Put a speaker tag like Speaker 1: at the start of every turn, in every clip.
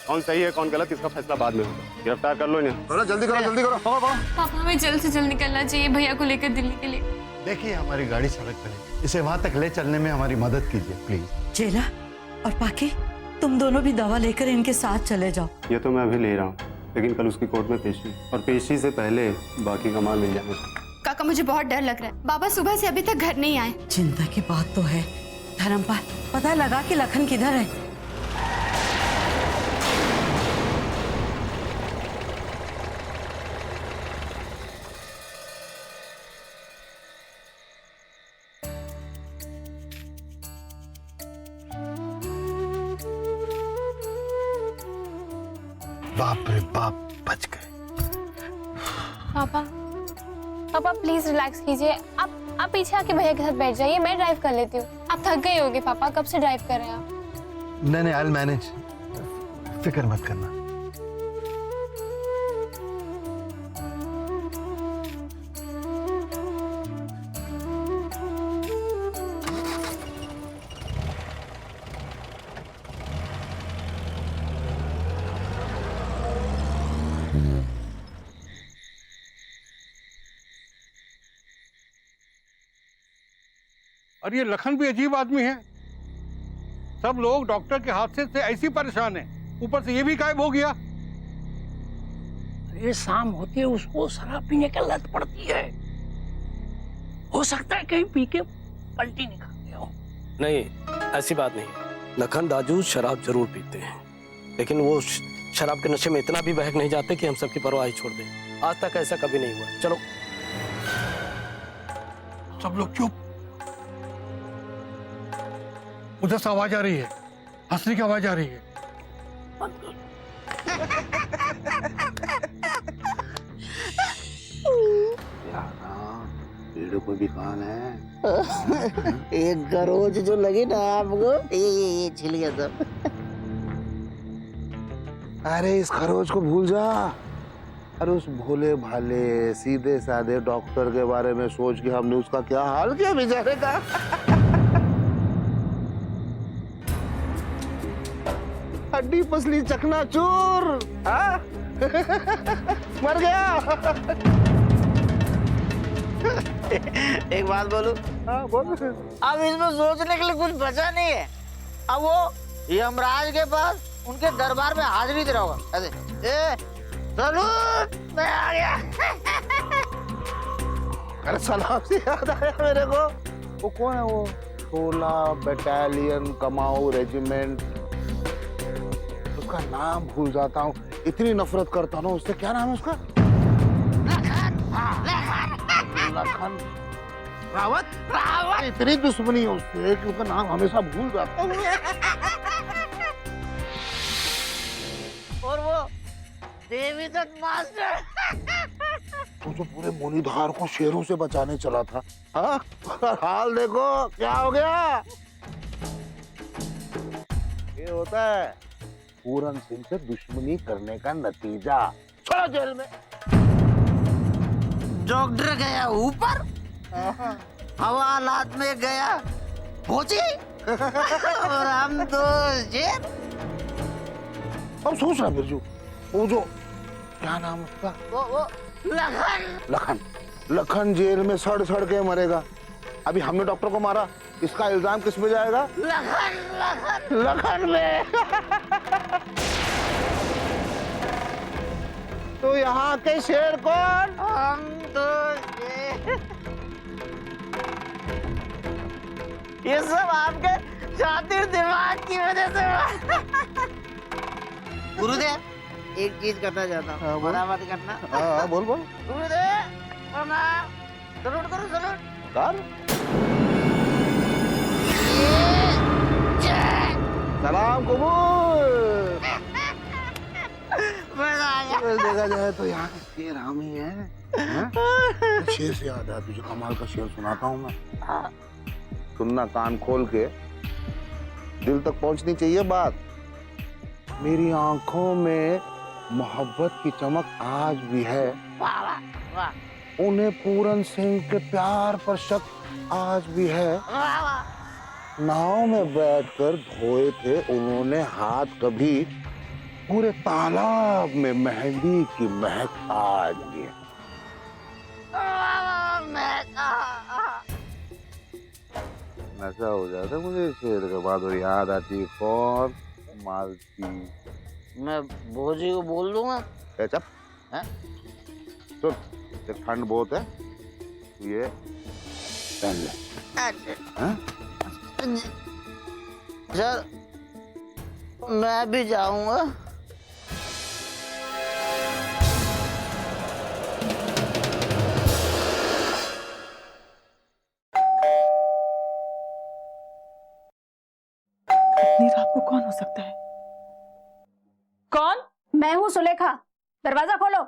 Speaker 1: कौन सही है कौन गलत इसका फैसला बाद में होगा। गिरफ्तार कर लो इन्हें।
Speaker 2: चलो जल्दी करो जल्दी करो।
Speaker 3: पापा हमें जल्द से जल्द निकलना चाहिए भैया को लेकर दिल्ली के लिए।
Speaker 2: देखिए हमारी गाड़ी सड़क पर है, इसे वहां तक ले चलने में हमारी मदद कीजिए प्लीज।
Speaker 4: चेला और पाकी, तुम दोनों भी दवा लेकर इनके साथ चले जाओ।
Speaker 1: ये तो मैं अभी ले रहा हूँ, लेकिन कल उसकी कोर्ट में पेशी, और पेशी से पहले बाकी का माल मिल जाना चाहिए।
Speaker 3: काका मुझे बहुत डर लग रहा है, बाबा सुबह से अभी तक घर नहीं आए।
Speaker 4: चिंता की बात तो है। धर्मपाल, पता लगा कि लखन किधर है?
Speaker 2: बाप रे बाप, बच गए।
Speaker 5: पापा पापा प्लीज रिलैक्स कीजिए। आप पीछे आके भैया के साथ बैठ जाइए, मैं ड्राइव कर लेती हूँ। आप थक गए होगे पापा, कब से ड्राइव कर रहे हैं आप?
Speaker 2: नहीं आई विल मैनेज, फिक्र मत करना।
Speaker 6: और ये लखन भी अजीब आदमी है। सब लोग डॉक्टर के हादसे से ऐसी परेशान हैं, ऊपर से ये भी गायब हो गया।
Speaker 7: ये शाम होती है उसको शराब पीने की लत पड़ती है। हो सकता है कहीं पी के पलटी निकाल गया हो।
Speaker 8: नहीं, ऐसी बात नहीं। लखन दाजू शराब जरूर पीते हैं, लेकिन वो शराब के नशे में इतना भी बहक नहीं जाते कि हम सबकी परवाह छोड़ दें। आज तक ऐसा कभी नहीं हुआ। चलो
Speaker 6: सब लोग चुप। उधर से आवाज आ रही है, हंसने की आवाज आ रही है।
Speaker 2: कोई भी कान है।
Speaker 9: एक गरोज जो लगी ना आपको, ये छिल गया सब।
Speaker 2: अरे इस खरोच को भूल जा। अरे उस भोले भाले सीधे साधे डॉक्टर के बारे में सोच के हमने उसका क्या हाल किया बेचारे का। हड्डी पसली चकनाचूर, हाँ? मर गया।
Speaker 9: एक बात बोलूं?
Speaker 2: हाँ बोल।
Speaker 9: अब इसमें सोचने के लिए कुछ बचा नहीं है। अब वो यमराज के पास उनके दरबार में हाजिरी दे रहा होगा ऐसे, सलूट, मैं आ गया।
Speaker 2: अरे सलाम से याद आया मेरे को, वो कौन है वो? 16 बटालियन कमाऊ रेजिमेंट, उसका नाम भूल जाता हूँ, इतनी नफरत करता हूँ उससे। क्या नाम है उसका? लखन रावत। रावत इतनी दुश्मनी है उससे कि उसका नाम हमेशा भूल जाता हूँ।
Speaker 9: और वो देवीदत्त मास्टर,
Speaker 2: वो जो पूरे मुनीधार को शेरों से बचाने चला था, हाँ? हाल देखो क्या हो गया। ये होता है पूरन सिंह से दुश्मनी करने का नतीजा। छोड़ो जेल में।
Speaker 9: डॉक्टर गया ऊपर, हवालात में गया पहुंची, और हम तो जेल।
Speaker 2: अब सोच रहा बिरजू, वो जो क्या नाम उसका,
Speaker 9: वो लखन।
Speaker 2: लखन। लखन जेल में सड़ सड़ के मरेगा। अभी हमने डॉक्टर को मारा, इसका इल्जाम किस पे जाएगा?
Speaker 9: लखन लखन
Speaker 2: लखन में। तो यहाँ के शेर कौन?
Speaker 9: हम तो ये सब आपके शातिर दिमाग की वजह से। गुरुदेव एक चीज करना चाहता हूँ, मना मत करना।
Speaker 2: हाँ बोल बोल।
Speaker 9: गुरुदेव प्रणाम, सलूट करो सलूट
Speaker 2: कर। सलाम कबूल। देखा जाए तो यहाँ के शेर हम ही हैं। शेर से याद है, तुझे कमाल का शेर सुनाता हूँ मैं। सुनना कान खोल के, दिल तक पहुंचनी चाहिए बात। मेरी आंखों में मोहब्बत की चमक आज भी है।
Speaker 9: वाह वाह वाह।
Speaker 2: उन्हें पूरन सिंह के प्यार पर शक आज भी है।
Speaker 9: वाह वाह।
Speaker 2: नाव में बैठकर धोए थे उन्होंने हाथ कभी पूरे तालाब में मेहंदी की महक आ गई है। नशा हो जाता मुझे शेर के बाद, और याद आती है कौन? मालती।
Speaker 9: मैं भोजी को बोल दूंगा।
Speaker 2: चुप।
Speaker 9: हैं?
Speaker 2: सुन, ठंड बहुत है, ये पहन ले। हाँ?
Speaker 9: सर मैं भी जाऊंगा।
Speaker 10: इतनी रात को कौन हो सकता है? कौन?
Speaker 11: मैं हूँ सुलेखा, दरवाजा खोलो।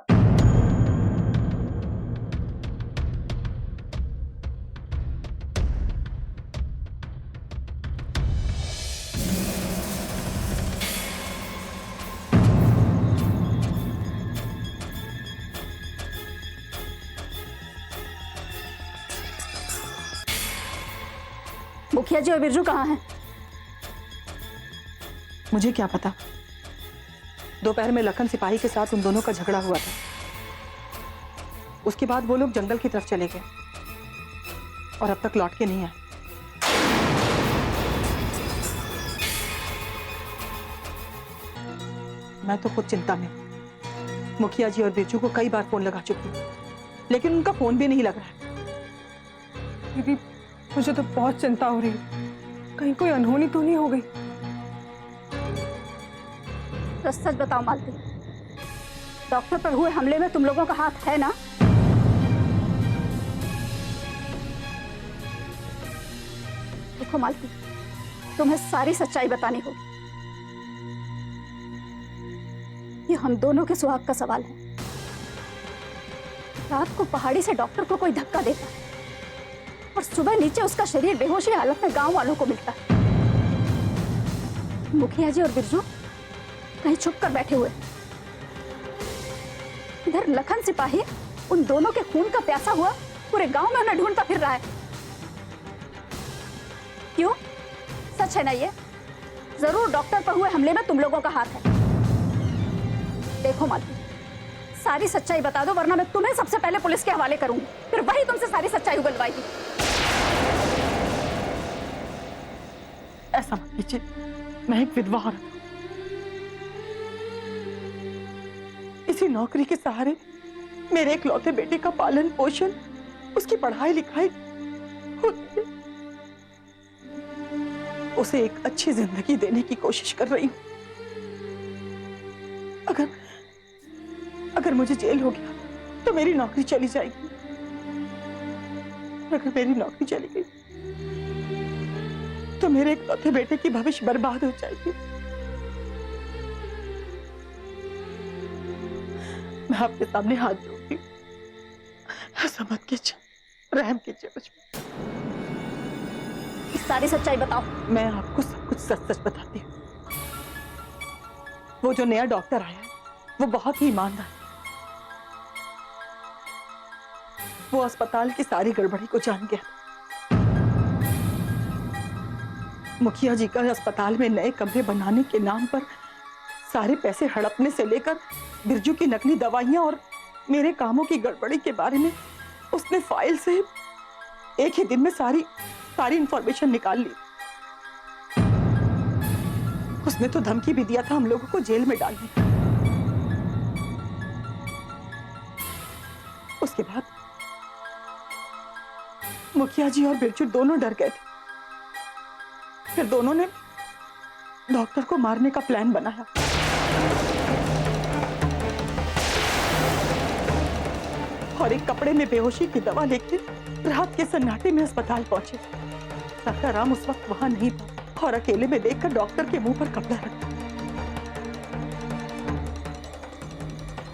Speaker 11: मुखिया जी और बिरजू कहाँ हैं?
Speaker 10: मुझे क्या पता। दोपहर में लखन सिपाही के साथ उन दोनों का झगड़ा हुआ था। उसके बाद वो लोग जंगल की तरफ चले गए और अब तक लौट के नहीं आए। मैं तो खुद चिंता में। मुखिया जी और बिरजू को कई बार फोन लगा चुकी हूँ, लेकिन उनका फोन भी नहीं लग रहा है।
Speaker 11: दीदी मुझे तो बहुत चिंता हो रही है, कहीं कोई अनहोनी तो नहीं हो गई। तो सच बताओ मालती, डॉक्टर पर हुए हमले में तुम लोगों का हाथ है ना? देखो मालती, तुम्हें सारी सच्चाई बतानी होगी। ये हम दोनों के सुहाग का सवाल है। रात को पहाड़ी से डॉक्टर को कोई धक्का देता है और सुबह नीचे उसका शरीर बेहोशी हालत में गांव वालों को मिलता है। मुखिया जी और बिरजू कहीं छुप कर बैठे हुए। इधर लखन सिपाही उन दोनों के खून का प्यासा हुआ पूरे गांव में उन्हें ढूंढता फिर रहा है। क्यों? सच है ना ये? जरूर डॉक्टर पर हुए हमले में तुम लोगों का हाथ है। देखो मालती, सारी सच्चाई बता दो, वरना मैं तुम्हें सबसे पहले पुलिस के हवाले करूंगी, फिर वही तुमसे सारी सच्चाई उगलवाएगी।
Speaker 10: ऐसा मत कीजिए, मैं एक विधवा औरत हूं। इसी नौकरी के सहारे मेरे इकलौते बेटे का पालन पोषण, उसकी पढ़ाई लिखाई होती है। उसे एक अच्छी जिंदगी देने की कोशिश कर रही हूं। अगर मुझे जेल हो गया तो मेरी नौकरी चली जाएगी। अगर मेरी नौकरी चली गई तो मेरे इकलौते बेटे की भविष्य बर्बाद हो जाएगी। मैं आपके सामने हाथ जोड़ती हूँ, ऐसा मत कीजिए, रहम कीजिए मुझ पर।
Speaker 11: सारी सच्चाई बताओ।
Speaker 10: मैं आपको सब कुछ सच सच बताती हूँ। वो जो नया डॉक्टर आया है वो बहुत ही ईमानदार है। वो अस्पताल की सारी गड़बड़ी को जान गया। मुखिया जी का अस्पताल में नए कमरे बनाने के नाम पर सारे पैसे हड़पने से लेकर बिरजू की नकली दवाइयां और मेरे कामों की गड़बड़ी के बारे में उसने फाइल से एक ही दिन में सारी इंफॉर्मेशन निकाल ली। उसने तो धमकी भी दिया था हम लोगों को जेल में डालने का। उसके बाद मुखिया जी और बिरजू दोनों डर गए थे। फिर दोनों ने डॉक्टर को मारने का प्लान बनाया। और एक कपड़े में बेहोशी की दवा लेके रात के सन्नाटे में अस्पताल पहुंचे। राम उस वक्त वहां नहीं था और अकेले में देखकर डॉक्टर के मुंह पर कपड़ा रखा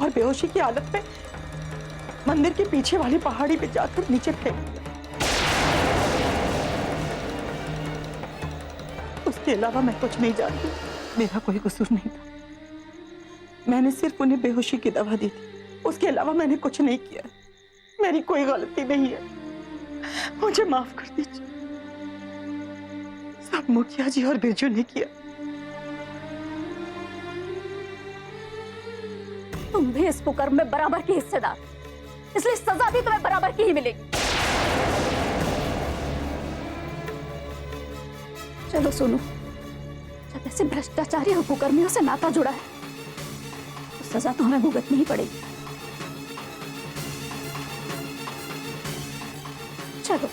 Speaker 10: और बेहोशी की हालत में मंदिर के पीछे वाली पहाड़ी पे जाकर नीचे फेंक दिया। उसके अलावा मैं कुछ नहीं जानती। मेरा कोई कसूर नहीं था। मैंने सिर्फ उन्हें बेहोशी की दवा दी थी, उसके अलावा मैंने कुछ नहीं किया। मेरी कोई गलती नहीं है, मुझे माफ कर दीजिए। सब मुखिया जी और बिरजू ने किया।
Speaker 11: तुम भी इस कुकर्म में बराबर की हिस्सेदार, इसलिए सजा भी तुम्हें बराबर की ही मिलेगी। चलो सुनो, जब ऐसे भ्रष्टाचारी और कुकर्मियों से नाता जुड़ा है तो सजा तो हमें भुगतनी ही पड़ेगी। चलो।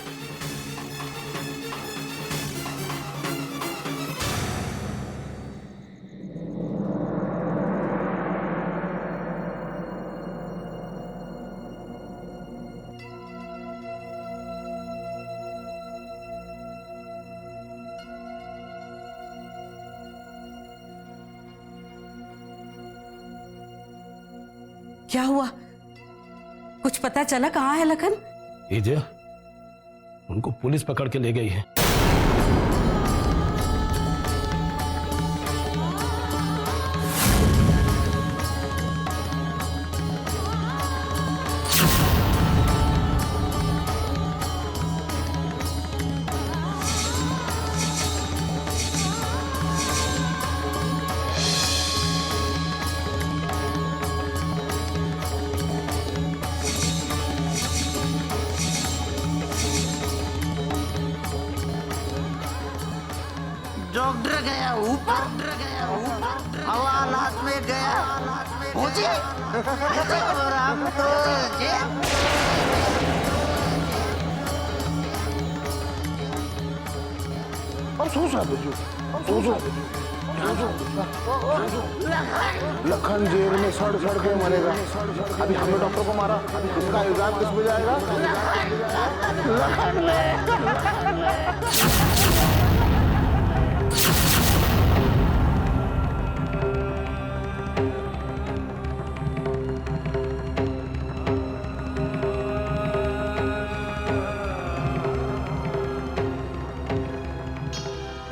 Speaker 4: क्या हुआ? कुछ पता चला कहाँ है लखन?
Speaker 8: ये उनको पुलिस पकड़ के ले गई है।
Speaker 9: डॉक्टर गया ऊपर, हवालात में गया मुझे और हम तो
Speaker 2: लखन जेल में सड़ सड़ के मरेगा। अभी हमने डॉक्टर को मारा, इसका इल्जाम किस पे जाएगा? लखन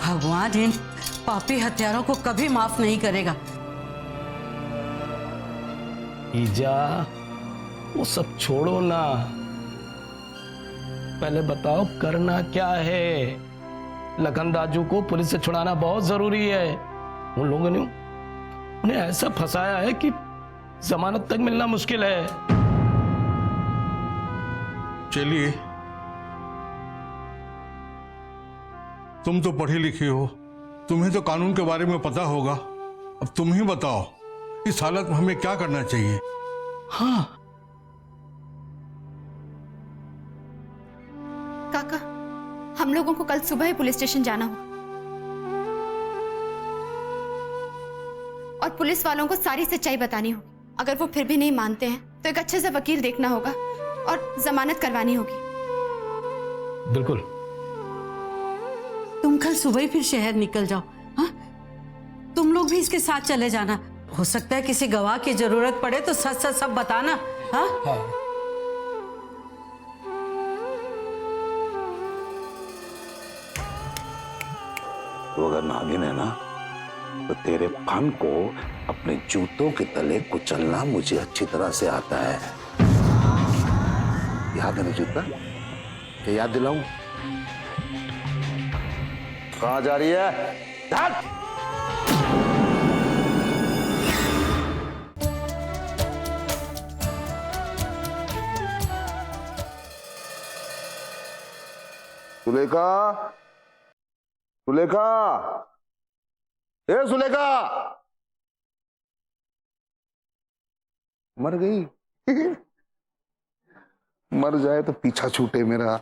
Speaker 4: भगवान इन पापी हत्यारों को कभी माफ नहीं करेगा।
Speaker 8: ईजा, वो सब छोड़ो ना, पहले बताओ करना क्या है? लखन राजू को पुलिस से छुड़ाना बहुत जरूरी है। उन लोगों ने उन्हें ऐसा फंसाया है कि जमानत तक मिलना मुश्किल है।
Speaker 6: चलिए, तुम तो पढ़ी लिखी हो, तुम्हें तो कानून के बारे में पता होगा। अब तुम ही बताओ, इस हालत में हमें क्या करना चाहिए?
Speaker 8: हाँ
Speaker 3: काका, हम लोगों को कल सुबह ही पुलिस स्टेशन जाना होगा और पुलिस वालों को सारी सच्चाई बतानी होगी। अगर वो फिर भी नहीं मानते हैं तो एक अच्छे से वकील देखना होगा और जमानत करवानी होगी।
Speaker 8: बिल्कुल।
Speaker 4: तुम कल सुबह ही फिर शहर निकल जाओ। हाँ, तुम लोग भी इसके साथ चले जाना। हो सकता है किसी गवाह की जरूरत पड़े तो सच सच सब बताना। हाँ?
Speaker 8: हाँ।
Speaker 2: तो अगर नागिन है ना, तो तेरे फन को अपने जूतों के तले कुचलना मुझे अच्छी तरह से आता है। याद है ना जूता? क्या याद दिलाऊं? कहाँ जा रही है? सुलेखा, सुलेखा, ए सुलेखा, मर गई। मर जाए तो पीछा छूटे मेरा,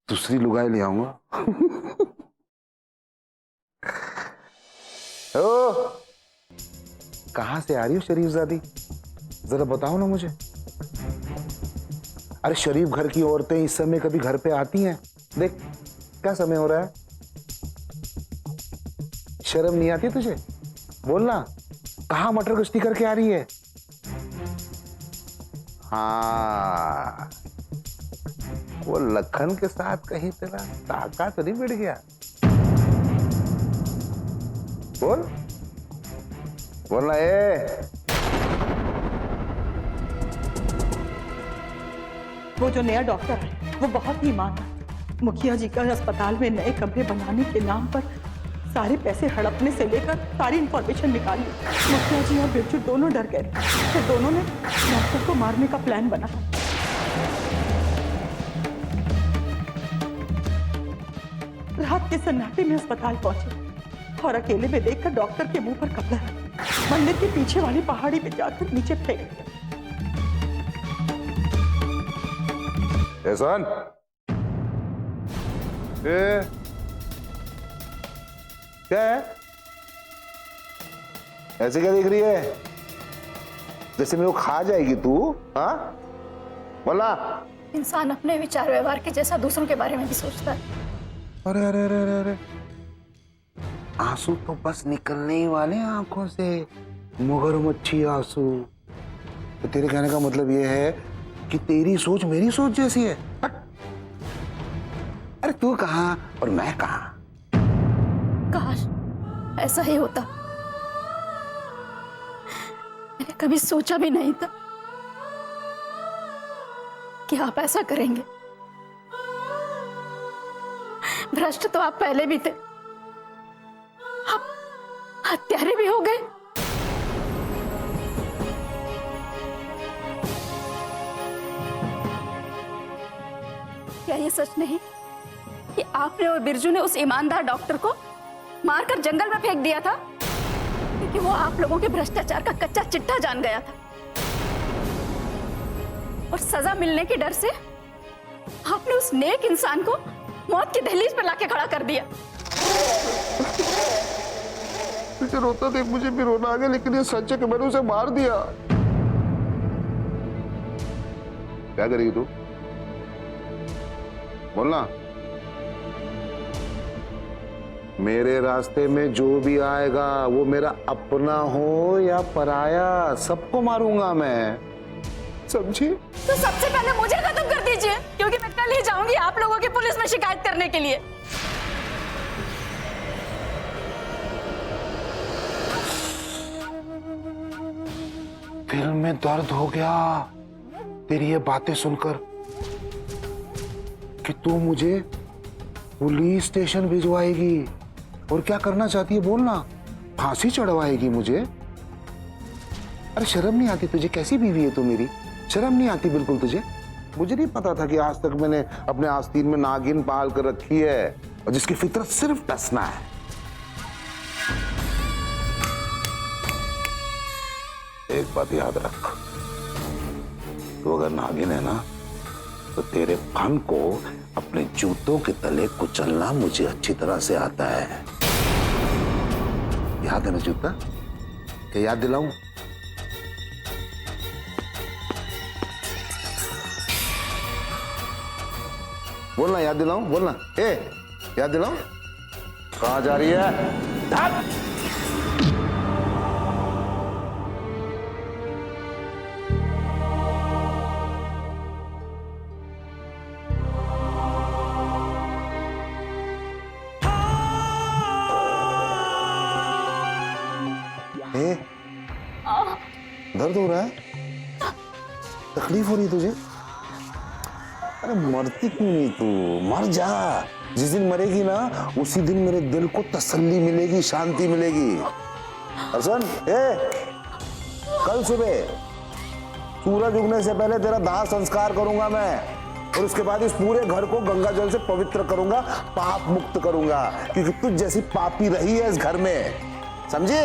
Speaker 2: दूसरी लुगाई ले आऊंगा। ओ, कहां से आ रही हो शरीफजादी? जरा बताओ ना मुझे। अरे शरीफ घर की औरतें इस समय कभी घर पे आती हैं? देख क्या समय हो रहा है। शर्म नहीं आती तुझे? बोलना, कहां मटर गश्ती करके आ रही है? हाँ, वो लखन के साथ कहीं तेरा ताका तो नहीं बिड़ गया? बोल, बोलना।
Speaker 10: वो जो नया डॉक्टर है वो बहुत ही ईमानदार। मुखिया जी का अस्पताल में नए कमरे बनाने के नाम पर सारे पैसे हड़पने से लेकर सारी इंफॉर्मेशन निकाल ली। मुखिया जी और बिरजू दोनों डर गए, फिर दोनों ने डॉक्टर को मारने का प्लान बनाया। रात के सन्नाटे में अस्पताल पहुंचे और अकेले में देखकर डॉक्टर के मुंह पर कपड़ा रख मंदिर के पीछे वाली पहाड़ी पे जाकर नीचे फेंक दिया।
Speaker 2: एहसान, क्या है? ऐसे क्या देख रही है? जैसे मेरे को खा जाएगी तू? हाँ, बोला।
Speaker 11: इंसान अपने विचार व्यवहार के जैसा दूसरों के बारे में भी सोचता है।
Speaker 2: अरे अरे अरे अरे अरे, आंसू तो बस निकलने ही वाले हैं आंखों से, मगरमच्छी आंसू। तो तेरे कहने का मतलब ये है कि तेरी सोच मेरी सोच जैसी है? हट। अरे तू कहाँ और मैं कहाँ?
Speaker 11: काश ऐसा ही होता। मैंने कभी सोचा भी नहीं था कि आप ऐसा करेंगे। भ्रष्ट तो आप पहले भी थे, आप हत्यारे भी हो गए। क्या ये सच नहीं कि आपने और बिरजू ने उस ईमानदार डॉक्टर को मारकर जंगल में फेंक दिया था क्योंकि वो आप लोगों के भ्रष्टाचार का कच्चा चिट्ठा जान गया था और सजा मिलने के डर से आपने उस नेक इंसान को मौत की दहलीज पर लाके खड़ा कर दिया।
Speaker 2: मुझे रोता देख मुझे भी रोना आ गया, लेकिन ये सच है कि मैंने उसे मार दिया। क्या करेगी तू? बोलना। मेरे रास्ते में जो भी आएगा वो मेरा अपना हो या पराया, सबको मारूंगा मैं, समझी?
Speaker 11: तो सबसे पहले मुझे खत्म कर दीजिए, क्योंकि मैं कल ही जाऊंगी आप लोगों की पुलिस में शिकायत करने के लिए।
Speaker 2: दिल में दर्द हो गया तेरी ये बातें सुनकर कि तू मुझे पुलिस स्टेशन भिजवाएगी और क्या करना चाहती है बोलना? फांसी चढ़वाएगी मुझे? अरे शर्म नहीं आती तुझे? कैसी बीवी है तू मेरी? शर्म नहीं आती बिल्कुल तुझे? मुझे नहीं पता था कि आज तक मैंने अपने आस्तीन में नागिन पाल कर रखी है और जिसकी फितरत सिर्फ डसना है। एक बात याद रख, तो अगर नागिन है ना तो तेरे फन को अपने जूतों के तले कुचलना मुझे अच्छी तरह से आता है। याद है ना जूता? क्या याद दिलाऊं? बोलना, याद दिलाऊं? बोलना। ए, याद दिलाऊं? कहां जा रही है? धत! दर्द हो रहा है? तकलीफ हो रही है तुझे? अरे मरती क्यों नहीं तू? मर जा। जिस दिन मरेगी ना उसी दिन मेरे दिल को तसल्ली मिलेगी, शांति मिलेगी। हसन, कल सुबह सूरज उगने से पहले तेरा दाह संस्कार करूंगा मैं और उसके बाद इस पूरे घर को गंगा जल से पवित्र करूंगा, पाप मुक्त करूंगा, क्योंकि तुझ जैसी पापी रही है इस घर में, समझी?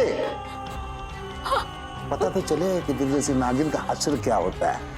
Speaker 2: पता तो चले कि तुझ जैसी नागिन का हश्र क्या होता है।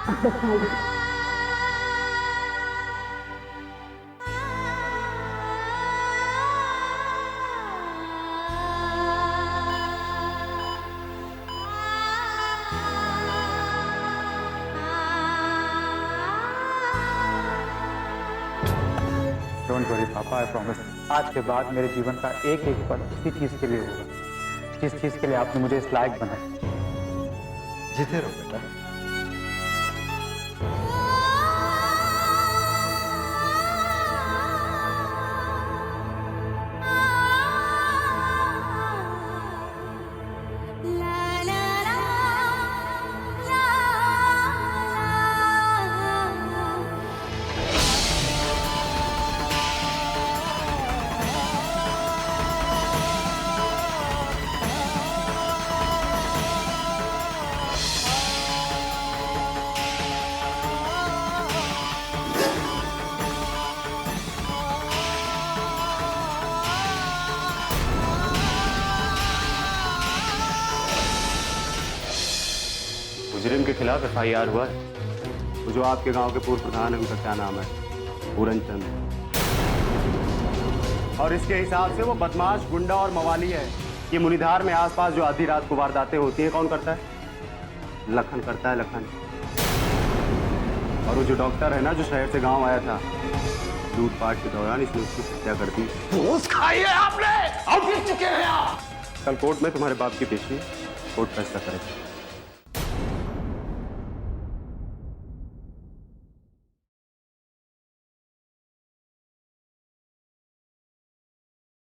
Speaker 12: डोंट वरी पापा, आई प्रॉमिस आज के बाद मेरे जीवन का एक एक पल इसी चीज के लिए होगा जिस चीज के लिए आपने मुझे इस लायक बनाया। जीते रहो बेटा।
Speaker 1: मुजरिम के खिलाफ FIR हुआ है। वो जो आपके गांव के पूर्व प्रधान है, उनका क्या नाम है? पूरन चंद। और इसके हिसाब से वो बदमाश, गुंडा और मवाली है। ये मुनिधार में आसपास जो आधी रात को वारदातें होती हैं, कौन करता है? लखन करता है, लखन। और वो जो डॉक्टर है ना, जो शहर से गांव आया था, लूटपाट के दौरान इसने उसकी हत्या कर दी।
Speaker 8: घूस खाई है आपने और गिर चुके हैं आप।
Speaker 1: कल कोर्ट में तुम्हारे बाप की पेशी है, कोर्ट फैसला करेगा।